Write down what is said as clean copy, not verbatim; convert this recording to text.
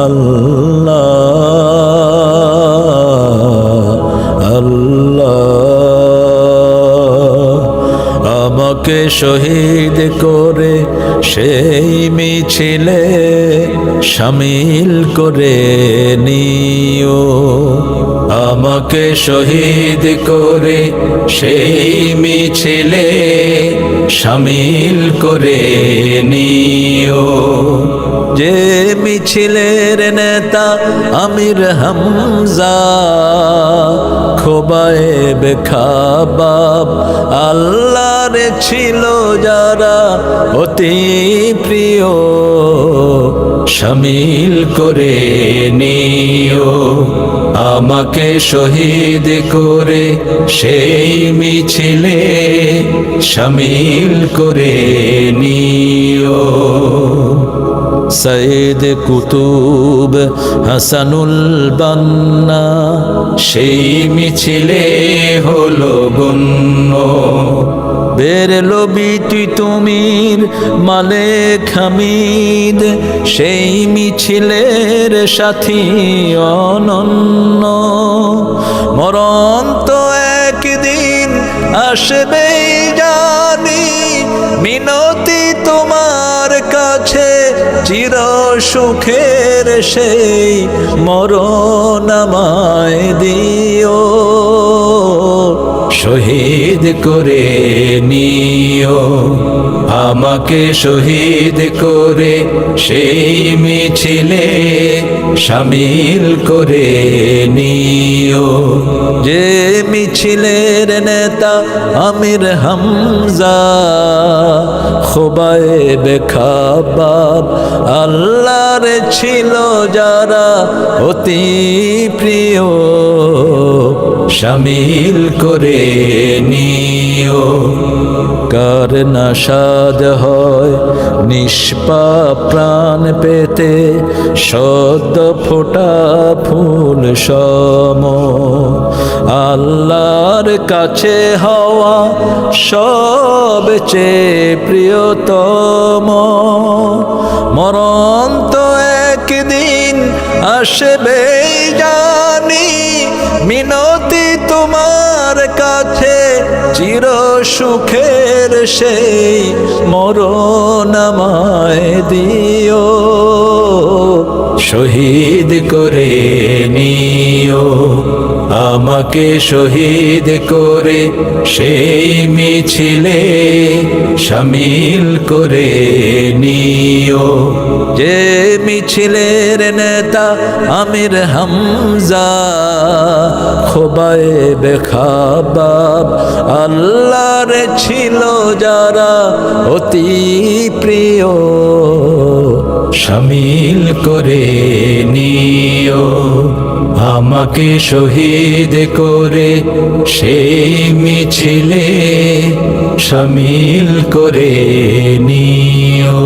আল্লাহ আল্লাহ। আমাকে শহীদ করে সেই মিছিলে শামিল করে নিও, আমাকে শহীদ করে সেই মিছিলে শামিল করে নিও। যে মিছিলের নেতা আমির হামজা, খোবায়েব খাবাব আল্লাহর ছিল যারা অতি প্রিয়, শামিল করে নিও। আমাকে শহীদ করে সেই মিছিলে শামিল করে নিও। সৈয়দ কুতুব হাসানুল বান্না সেই মিছিলে হলো গণ্য। বেরলো বিটি তুমির মালেক হামিদ সেই মিছিলের সাথী অনন্য। মরণ তো একদিন আসবেই জানি, মিনতি তোমার কাছে চির সুখের সেই মরণ আমায় দিও, শহীদ করে নিও। আমাকে শহীদ করে সেই মিছিলে শামিল করে নিও। যে মিছিলের নেতা আমির হামজা, খোবায়েব খাবাব আল্লাহর ছিল যারা অতি প্রিয়, শামিল করে নিও। কার নাশাদ হয় নিষ্পাপ প্রাণ পেতে, সদ্য ফোটা ফুল সম আল্লাহর কাছে হওয়া সবচেয়ে প্রিয়তম। মরণ তো একদিন আসবে জানি, মিনতি তোমার কাছে চির সুখের সেই মরণ আমায় দিও, শহীদ করে নিও। আমাকে শহীদ করে সেই মিছিলে শামিল করে নিও। যে মিছিলের নেতা আমির হামজা, খোবায়েব খাবাব আল্লাহর ছিল যারা অতি প্রিয়, শামিল করে নিও। আমাকে শহীদ করে সেই মিছিলে শামিল করে নিও।